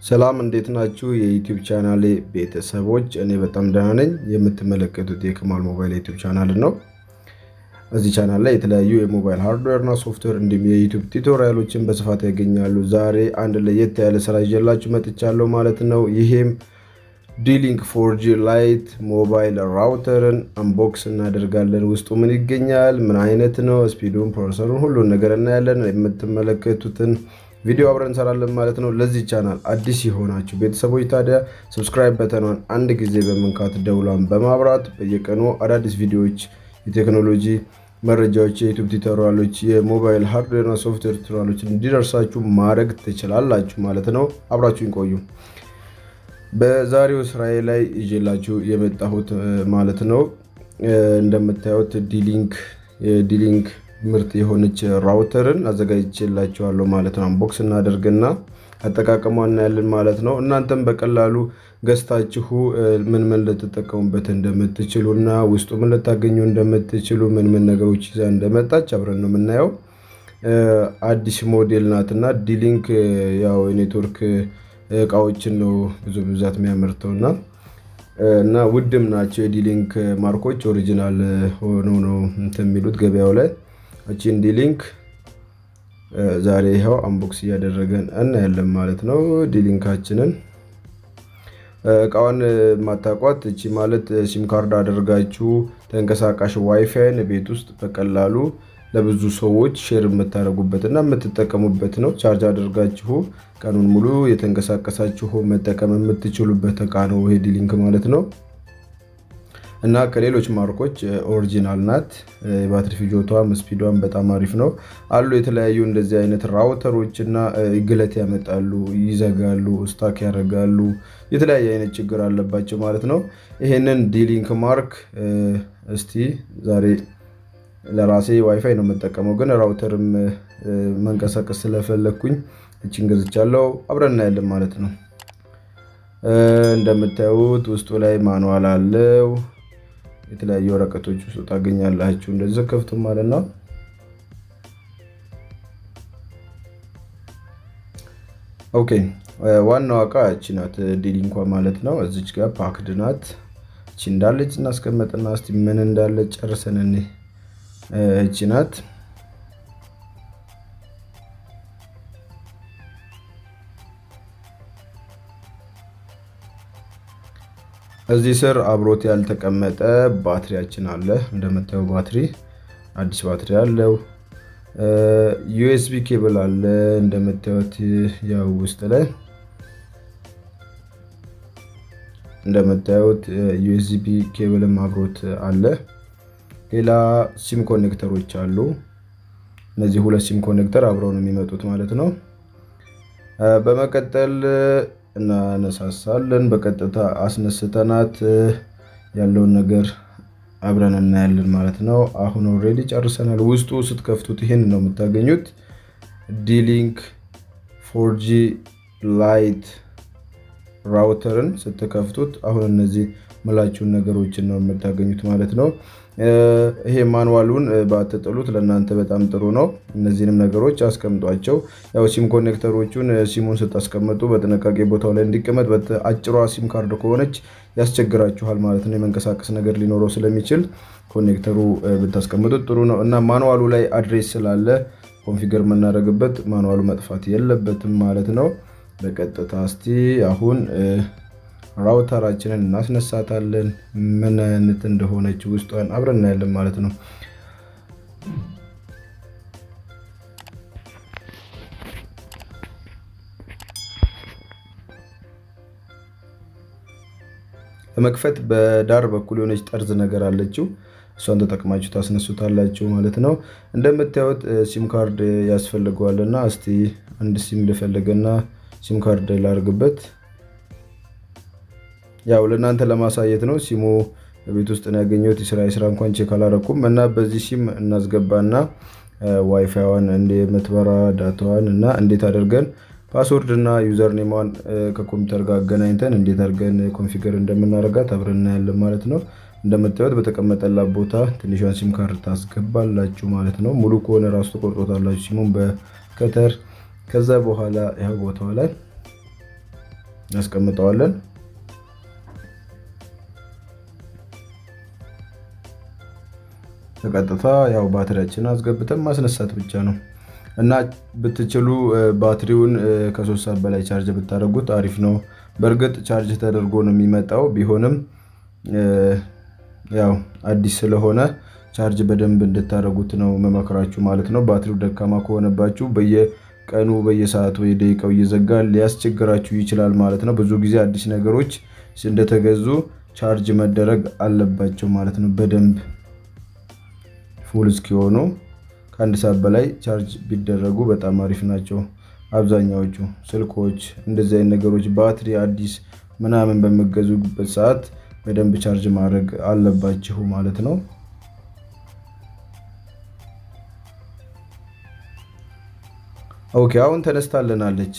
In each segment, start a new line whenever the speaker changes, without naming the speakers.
ሰላም እንዴት ናችሁ? የዩቲዩብ ቻናሌ ቤተሰቦች፣ እኔ በጣም ደህና ነኝ። የምትመለከቱት የከማል ሞባይል ዩቲዩብ ቻናል ነው። እዚህ ቻናል ላይ የተለያዩ የሞባይል ሃርድዌር እና ሶፍትዌር እንዲሁም የዩቲዩብ ቱቶሪያሎችን በስፋት ያገኛሉ። ዛሬ አንድ ለየት ያለ ስራ ይዤላችሁ መጥቻለሁ ማለት ነው። ይሄም D-ilnk 4G ላይት ሞባይል ራውተርን አንቦክስ እናደርጋለን። ውስጡ ምን ይገኛል፣ ምን አይነት ነው፣ ስፒዱን፣ ፕሮሰሰሩን፣ ሁሉን ነገር እናያለን። የምትመለከቱትን ቪዲዮ አብረን እንሰራለን ማለት ነው። ለዚህ ቻናል አዲስ የሆናችሁ ቤተሰቦች ታዲያ ሰብስክራይብ በተኗን አንድ ጊዜ በመንካት ደውሏን በማብራት በየቀኑ አዳዲስ ቪዲዮዎች፣ የቴክኖሎጂ መረጃዎች፣ የዩቲዩብ ቱቶሪያሎች፣ የሞባይል ሃርድዌር እና ሶፍትዌር ቱቶሪያሎች እንዲደርሳችሁ ማድረግ ትችላላችሁ ማለት ነው። አብራችሁን ቆዩ። በዛሬው ስራዬ ላይ ይዤላችሁ የመጣሁት ማለት ነው እንደምታዩት D-ilnk ምርጥ የሆነች ራውተርን አዘጋጅቼላችኋለሁ ማለት ነው። አንቦክስ እናደርግና አጠቃቀሟን እናያለን ማለት ነው። እናንተም በቀላሉ ገዝታችሁ ምን ልትጠቀሙበት እንደምትችሉና ውስጡ ምን ልታገኙ እንደምትችሉ ምን ነገሮች ይዛ እንደመጣች አብረን ነው የምናየው። አዲስ ሞዴል ናትና D-ilnk ያው የኔትወርክ እቃዎችን ነው ብዙ ብዛት የሚያመርተውና ውድም ናቸው። የD-ilnk ማርኮች ኦሪጂናል ሆነው ነው የሚሉት ገበያው ላይ። እቺን D-ilnk ዛሬ ይሄው አንቦክስ እያደረገን እናያለን ማለት ነው። D-ilnkaችንን እቃዋን ማታቋት እቺ ማለት ሲም ካርድ አድርጋችሁ ተንቀሳቃሽ ዋይፋይን ቤት ውስጥ በቀላሉ ለብዙ ሰዎች ሼር የምታደርጉበትና የምትጠቀሙበት ነው። ቻርጅ አድርጋችሁ ቀኑን ሙሉ የተንቀሳቀሳችሁ መጠቀም የምትችሉበት እቃ ነው ይሄ D-ilnk ማለት ነው። እና ከሌሎች ማርኮች ኦሪጂናል ናት። የባትሪ ፍጆታዋም ስፒዷም በጣም አሪፍ ነው። አሉ የተለያዩ እንደዚህ አይነት ራውተሮች እና ግለት ያመጣሉ፣ ይዘጋሉ፣ ስታክ ያደርጋሉ፣ የተለያየ አይነት ችግር አለባቸው ማለት ነው። ይሄንን D-ilnk ማርክ እስቲ ዛሬ ለራሴ ዋይፋይ ነው የምጠቀመው፣ ግን ራውተርም መንቀሳቀስ ስለፈለኩኝ እቺን ገዝቻለሁ። አብረን እናያለን ማለት ነው። እንደምታዩት ውስጡ ላይ ማኑዋል አለው። የተለያዩ ወረቀቶች ውስጥ ታገኛላችሁ እንደዚህ ከፍቱ ማለት ነው። ኦኬ ዋናው እቃ እቺ ናት D-ilnk ማለት ነው። እዚች ጋር ፓክድ ናት። እቺ እንዳለች እናስቀምጥና እስቲ ምን እንዳለ ጨርሰን እቺ ናት። እዚህ ስር አብሮት ያልተቀመጠ ባትሪያችን አለ። እንደምታዩ ባትሪ አዲስ ባትሪ አለው። USB ኬብል አለ እንደምታዩት ያው ውስጥ ላይ እንደምታዩት USB ኬብልም አብሮት አለ። ሌላ ሲም ኮኔክተሮች አሉ። እነዚህ ሁለት ሲም ኮኔክተር አብረው ነው የሚመጡት ማለት ነው። በመቀጠል እናነሳሳለን። በቀጥታ አስነስተናት ያለውን ነገር አብረን እናያለን ማለት ነው። አሁን ኦሬዲ ጨርሰናል። ውስጡ ስትከፍቱት ይሄን ነው የምታገኙት። D-ilnk 4G ላይት ራውተርን ስትከፍቱት አሁን እነዚህ ምላችሁን ነገሮችን ነው የምታገኙት ማለት ነው። ይሄ ማኑዋሉን ባትጥሉት ለእናንተ በጣም ጥሩ ነው። እነዚህንም ነገሮች አስቀምጧቸው። ያው ሲም ኮኔክተሮቹን ሲሙን ስታስቀምጡ በጥንቃቄ ቦታው ላይ እንዲቀመጥ። አጭሯ ሲም ካርድ ከሆነች ያስቸግራችኋል ማለት ነው። የመንቀሳቀስ ነገር ሊኖረው ስለሚችል ኮኔክተሩ ብታስቀምጡት ጥሩ ነው እና ማኑዋሉ ላይ አድሬስ ስላለ ኮንፊገር የምናደርግበት ማኑዋሉ መጥፋት የለበትም ማለት ነው። በቀጥታ እስቲ አሁን ራውተራችንን እናስነሳታለን። ምን አይነት እንደሆነች ውስጧን አብረን እናያለን ማለት ነው። ለመክፈት በዳር በኩል የሆነች ጠርዝ ነገር አለችው። እሷን ተጠቅማችሁ ታስነሱታላችሁ ማለት ነው። እንደምታዩት ሲም ካርድ ያስፈልገዋልና እስቲ አንድ ሲም ልፈልግና ሲም ካርድ ላርግበት። ያው ለእናንተ ለማሳየት ነው። ሲሙ ቤት ውስጥ ነው ያገኘሁት። የስራ እንኳን ቼክ አላረኩም እና በዚህ ሲም እናስገባና ዋይፋይዋን እንደምትበራ ዳታዋን እና እንዴት አድርገን ፓስወርድ እና ዩዘር ኔሟን ከኮምፒውተር ጋር አገናኝተን እንዴት አድርገን ኮንፊገር እንደምናደርጋት አብረን እናያለን ማለት ነው። እንደምታዩት በተቀመጠላት ቦታ ትንሿን ሲም ካርድ ታስገባላችሁ ማለት ነው። ሙሉ ከሆነ ራሱ ተቆርጦታላችሁ ሲሙን በከተር። ከዛ በኋላ ያው ቦታው ላይ እናስቀምጠዋለን። በቀጥታ ያው ባትሪያችንን አስገብተን ማስነሳት ብቻ ነው እና ብትችሉ ባትሪውን ከ3 ሰዓት በላይ ቻርጅ ብታደርጉት አሪፍ ነው። በእርግጥ ቻርጅ ተደርጎ ነው የሚመጣው፣ ቢሆንም ያው አዲስ ስለሆነ ቻርጅ በደንብ እንድታደርጉት ነው መመክራችሁ ማለት ነው። ባትሪው ደካማ ከሆነባችሁ በየቀኑ በየሰዓቱ ወይ ደቂቃው እየዘጋ ሊያስቸግራችሁ ይችላል ማለት ነው። ብዙ ጊዜ አዲስ ነገሮች እንደተገዙ ቻርጅ መደረግ አለባቸው ማለት ነው። በደንብ ፉል እስኪሆኑ ከ1 ሰዓት በላይ ቻርጅ ቢደረጉ በጣም አሪፍ ናቸው። አብዛኛዎቹ ስልኮች እንደዚህ አይነት ነገሮች ባትሪ አዲስ ምናምን በሚገዙበት ሰዓት በደንብ ቻርጅ ማድረግ አለባችሁ ማለት ነው። ኦኬ አሁን ተነስታልናለች።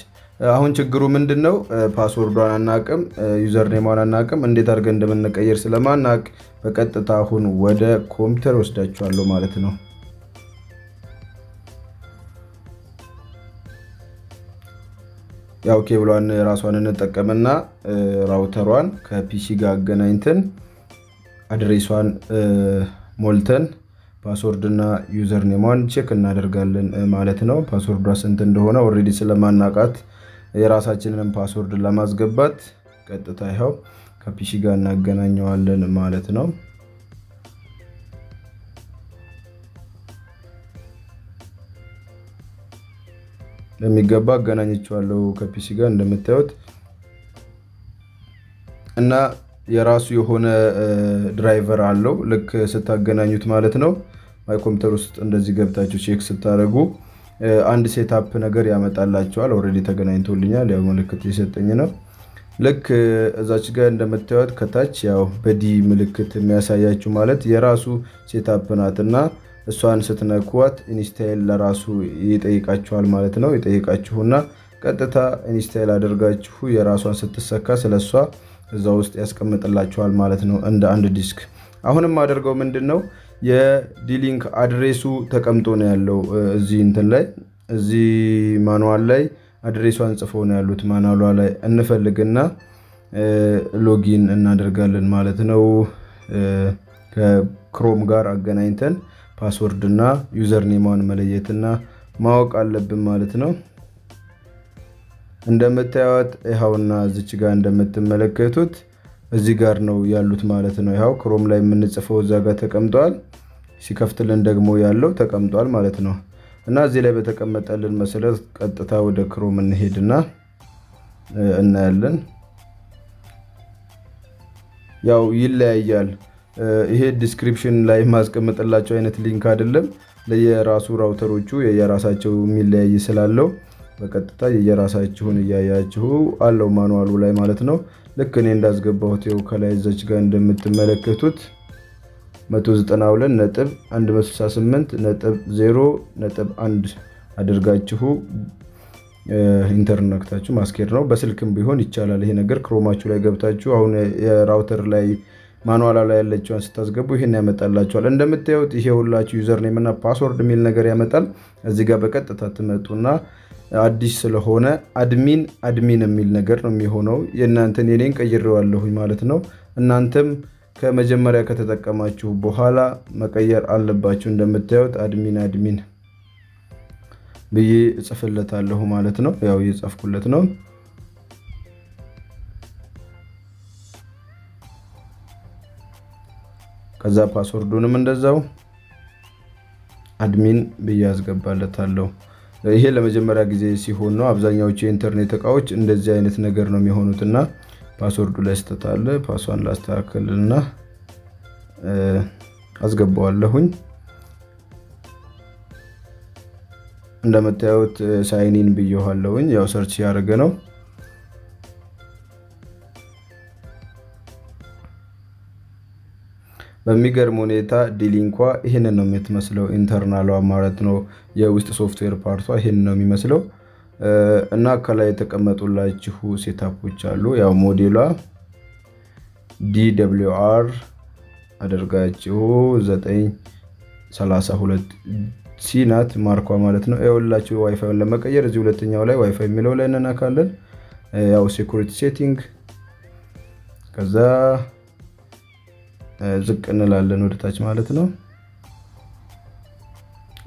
አሁን ችግሩ ምንድነው? ፓስወርዷን አናቅም፣ ዩዘር ኔሟን አናቅም። እንዴት አድርገን እንደምንቀየር ስለማናቅ በቀጥታ አሁን ወደ ኮምፒውተር ወስዳችኋለሁ ማለት ነው። ያው ኬብሏን ራሷን እንጠቀምና ራውተሯን ከፒሲ ጋር አገናኝተን አድሬሷን ሞልተን ፓስወርድ እና ዩዘር ኔሟን ቼክ እናደርጋለን ማለት ነው። ፓስወርዷ ስንት እንደሆነ ኦሬዲ ስለማናቃት የራሳችንን ፓስወርድ ለማስገባት ቀጥታ ይሄው ከፒሲ ጋር እናገናኘዋለን ማለት ነው። ለሚገባ አገናኝቻለሁ ከፒሲ ጋር እንደምታዩት እና የራሱ የሆነ ድራይቨር አለው ልክ ስታገናኙት ማለት ነው። ማይ ኮምፒውተር ውስጥ እንደዚህ ገብታችሁ ቼክ ስታደርጉ አንድ ሴትአፕ ነገር ያመጣላችኋል። ኦሬዲ ተገናኝቶልኛል፣ ያው ምልክት እየሰጠኝ ነው። ልክ እዛች ጋር እንደምታዩት ከታች ያው በዲ ምልክት የሚያሳያችሁ ማለት የራሱ ሴትአፕ ናትና እሷን ስትነኩት ኢንስታይል ለራሱ ይጠይቃችኋል ማለት ነው። ይጠይቃችሁና ቀጥታ ኢንስታይል አድርጋችሁ የራሷን ስትሰካ ስለሷ እዛ ውስጥ ያስቀምጥላችኋል ማለት ነው እንደ አንድ ዲስክ። አሁንም አድርገው ምንድነው የዲ-ilnk አድሬሱ ተቀምጦ ነው ያለው እዚህ እንትን ላይ እዚህ ማኑዋል ላይ አድሬሷን ጽፎ ነው ያሉት። ማኑዋሏ ላይ እንፈልግና ሎጊን እናደርጋለን ማለት ነው። ከክሮም ጋር አገናኝተን ፓስወርድ እና ዩዘር ኔሟን መለየትና ማወቅ አለብን ማለት ነው። እንደምታዩት ይሄውና እዚች ጋር እንደምትመለከቱት እዚህ ጋር ነው ያሉት ማለት ነው። ይሄው ክሮም ላይ የምንጽፈው እዛ ጋር ተቀምጧል። ሲከፍትልን ደግሞ ያለው ተቀምጧል ማለት ነው። እና እዚህ ላይ በተቀመጠልን መሰረት ቀጥታ ወደ ክሮም እንሄድና እናያለን። ያው ይለያያል። ይሄ ዲስክሪፕሽን ላይ ማስቀመጥላቸው አይነት ሊንክ አይደለም። ለየራሱ ራውተሮቹ የየራሳቸው የሚለያይ ስላለው በቀጥታ የየራሳችሁን እያያችሁ አለው ማኑዋሉ ላይ ማለት ነው። ልክ እኔ እንዳስገባሁት ይኸው ከላይ እዛች ጋር እንደምትመለከቱት 192.168.0.1 አድርጋችሁ ኢንተርኔት ነክታችሁ ማስኬድ ነው። በስልክም ቢሆን ይቻላል ይሄ ነገር። ክሮማችሁ ላይ ገብታችሁ አሁን የራውተር ላይ ማኑዋላ ላይ ያለችውን ስታስገቡ ይሄን ያመጣላችኋል። እንደምታዩት ይሄ ሁላችሁ ዩዘር ኔም እና ፓስወርድ የሚል ነገር ያመጣል። እዚህ ጋር በቀጥታ ትመጡና አዲስ ስለሆነ አድሚን የሚል ነገር ነው የሚሆነው። የእናንተን የኔን ቀይሬዋለሁኝ ማለት ነው። እናንተም ከመጀመሪያ ከተጠቀማችሁ በኋላ መቀየር አለባችሁ። እንደምታዩት አድሚን ብዬ እጽፍለታለሁ ማለት ነው። ያው እየጻፍኩለት ነው። ከዛ ፓስወርዱንም እንደዛው አድሚን ብዬ አስገባለታለሁ። ይሄ ለመጀመሪያ ጊዜ ሲሆን ነው። አብዛኛዎቹ የኢንተርኔት እቃዎች እንደዚህ አይነት ነገር ነው የሚሆኑትና ፓስወርዱ ላይ ስተታለ ፓስዋን ላስተካክልና አስገባዋለሁኝ። እንደምታዩት ሳይኒን ብየዋለሁኝ። ያው ሰርች ያደረገ ነው። በሚገርም ሁኔታ ዲ-ilnk ይሄንን ነው የምትመስለው። ኢንተርናሏ ማለት ነው የውስጥ ሶፍትዌር ፓርቷ ይሄንን ነው የሚመስለው እና ከላይ የተቀመጡላችሁ ሴታፖች አሉ። ያው ሞዴሏ DWR አድርጋችሁ 932 ሲናት ማርኳ ማለት ነው። ይኸውላችሁ ዋይፋይን ለመቀየር እዚህ ሁለተኛው ላይ ዋይፋይ የሚለው ላይ እንነካለን። ያው ሴኩሪቲ ሴቲንግ ከዛ ዝቅ እንላለን ወደታች ማለት ነው።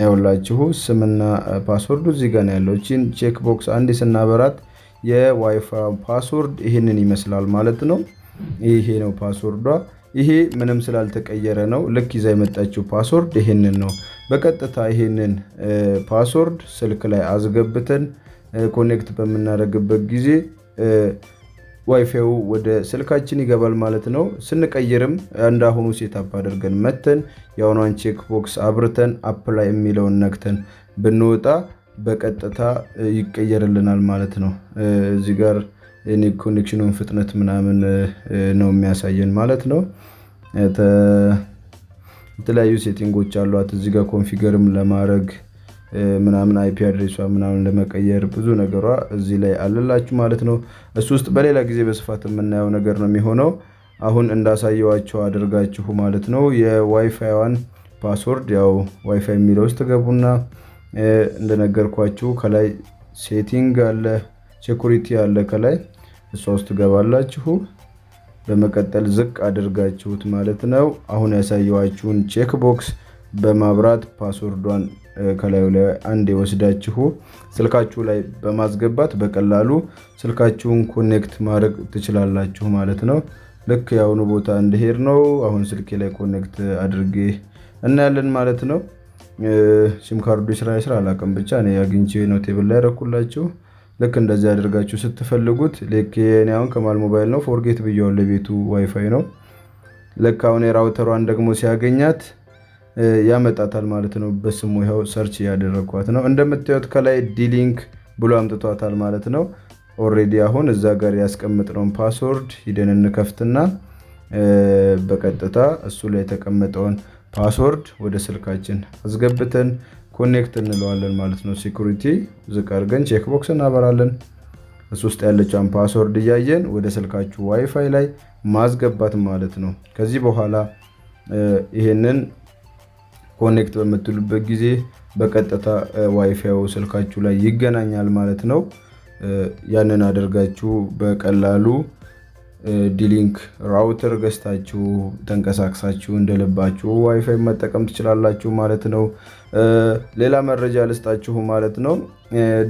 ያውላችሁ ስምና ፓስወርዱ እዚህ ጋር ነው ያለው። እቺን ቼክ ቦክስ አንዴ ስናበራት የዋይፋይ ፓስወርድ ይሄንን ይመስላል ማለት ነው። ይሄ ነው ፓስወርዷ። ይሄ ምንም ስላልተቀየረ ነው። ልክ ይዛ የመጣችው ፓስወርድ ይሄንን ነው። በቀጥታ ይሄንን ፓስወርድ ስልክ ላይ አስገብተን ኮኔክት በምናደርግበት ጊዜ ዋይፋዩ ወደ ስልካችን ይገባል ማለት ነው። ስንቀይርም እንዳሁኑ ሴትአፕ አድርገን መተን የአሁኗን ቼክ ቦክስ አብርተን አፕላይ የሚለውን ነክተን ብንወጣ በቀጥታ ይቀየርልናል ማለት ነው። እዚህ ጋር እኔ ኮኔክሽኑን ፍጥነት ምናምን ነው የሚያሳየን ማለት ነው። የተለያዩ ሴቲንጎች አሏት እዚህ ጋር ኮንፊገርም ለማድረግ ምናምን አይፒ አድሬሷ ምናምን ለመቀየር ብዙ ነገሯ እዚህ ላይ አለላችሁ ማለት ነው። እሱ ውስጥ በሌላ ጊዜ በስፋት የምናየው ነገር ነው የሚሆነው። አሁን እንዳሳየዋቸው አድርጋችሁ ማለት ነው የዋይፋይዋን ፓስወርድ ያው ዋይፋይ የሚለው ውስጥ ገቡና እንደነገርኳችሁ ከላይ ሴቲንግ አለ፣ ሴኩሪቲ አለ ከላይ እሷ ውስጥ ገባላችሁ። በመቀጠል ዝቅ አድርጋችሁት ማለት ነው አሁን ያሳየዋችሁን ቼክ ቦክስ በማብራት ፓስወርዷን ከላዩ ላይ አንዴ ወስዳችሁ ስልካችሁ ላይ በማስገባት በቀላሉ ስልካችሁን ኮኔክት ማድረግ ትችላላችሁ ማለት ነው። ልክ ያውኑ ቦታ እንደሄድ ነው አሁን ስልኬ ላይ ኮኔክት አድርጌ እናያለን ማለት ነው። ሲም ካርዱ ይስራ አላውቅም ብቻ እኔ አግኝቼ ነው ቴብል ላይ ያረኩላችሁ። ልክ እንደዚህ አድርጋችሁ ስትፈልጉት ልክ የኔ አሁን ከማል ሞባይል ነው ፎርጌት ብየዋለሁ ለቤቱ ዋይፋይ ነው። ልክ አሁን የራውተሯን ደግሞ ሲያገኛት ያመጣታል ማለት ነው። በስሙ ይሄው ሰርች ያደረኳት ነው እንደምታዩት ከላይ D-ilnk ብሎ አምጥቷታል ማለት ነው። ኦሬዲ አሁን እዛ ጋር ያስቀምጥነውን ፓስወርድ ሂደን እንከፍትና በቀጥታ እሱ ላይ የተቀመጠውን ፓስወርድ ወደ ስልካችን አስገብተን ኮኔክት እንለዋለን ማለት ነው። ሴኩሪቲ ዝቅ አድርገን ቼክ ቦክስ እናበራለን። እሱ ውስጥ ያለችውን ፓስወርድ እያየን ወደ ስልካችሁ ዋይፋይ ላይ ማስገባት ማለት ነው። ከዚህ በኋላ ይሄንን ኮኔክት በምትሉበት ጊዜ በቀጥታ ዋይፋዩ ስልካችሁ ላይ ይገናኛል ማለት ነው። ያንን አድርጋችሁ በቀላሉ D-ilnk ራውተር ገዝታችሁ ተንቀሳቅሳችሁ እንደልባችሁ ዋይፋይ መጠቀም ትችላላችሁ ማለት ነው። ሌላ መረጃ ልስጣችሁ ማለት ነው።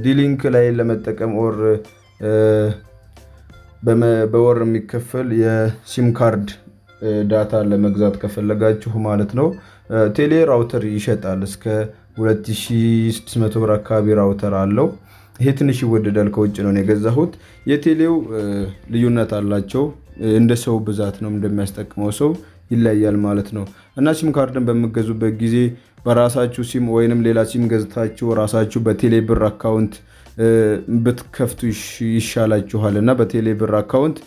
D-ilnk ላይ ለመጠቀም ኦር በወር የሚከፈል የሲም ካርድ ዳታ ለመግዛት ከፈለጋችሁ ማለት ነው ቴሌ ራውተር ይሸጣል። እስከ 2600 ብር አካባቢ ራውተር አለው። ይሄ ትንሽ ይወደዳል ከውጭ ነው የገዛሁት። የቴሌው ልዩነት አላቸው እንደ ሰው ብዛት ነው እንደሚያስጠቅመው ሰው ይለያል ማለት ነው። እና ሲም ካርድን በመገዙበት ጊዜ በራሳችሁ ሲም ወይንም ሌላ ሲም ገዝታችሁ ራሳችሁ በቴሌ ብር አካውንት ብትከፍቱ ይሻላችኋል። እና በቴሌ ብር አካውንት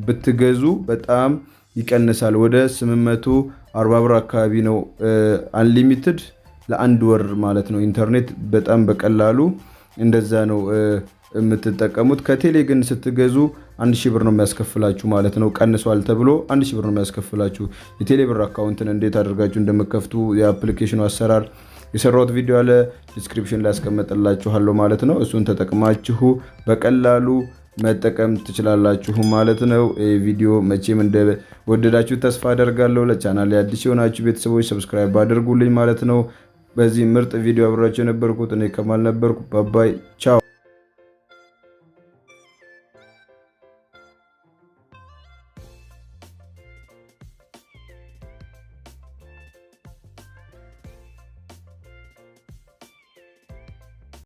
ብትገዙ በጣም ይቀንሳል። ወደ 840 ብር አካባቢ ነው አንሊሚትድ ለአንድ ወር ማለት ነው። ኢንተርኔት በጣም በቀላሉ እንደዛ ነው የምትጠቀሙት። ከቴሌ ግን ስትገዙ 1000 ብር ነው የሚያስከፍላችሁ ማለት ነው። ቀንሷል ተብሎ 1000 ብር ነው የሚያስከፍላችሁ። የቴሌ ብር አካውንትን እንዴት አድርጋችሁ እንደምትከፍቱ የአፕሊኬሽኑ አሰራር የሰራሁት ቪዲዮ አለ ዲስክሪፕሽን ላይ አስቀምጥላችኋለሁ ማለት ነው። እሱን ተጠቅማችሁ በቀላሉ መጠቀም ትችላላችሁ ማለት ነው። ቪዲዮ መቼም እንደወደዳችሁ ተስፋ አደርጋለሁ። ለቻናሌ አዲስ የሆናችሁ ቤተሰቦች ሰብስክራይብ አድርጉልኝ ማለት ነው። በዚህ ምርጥ ቪዲዮ አብራችሁ የነበርኩት እኔ ከማል ነበርኩ። ባባይ ቻው።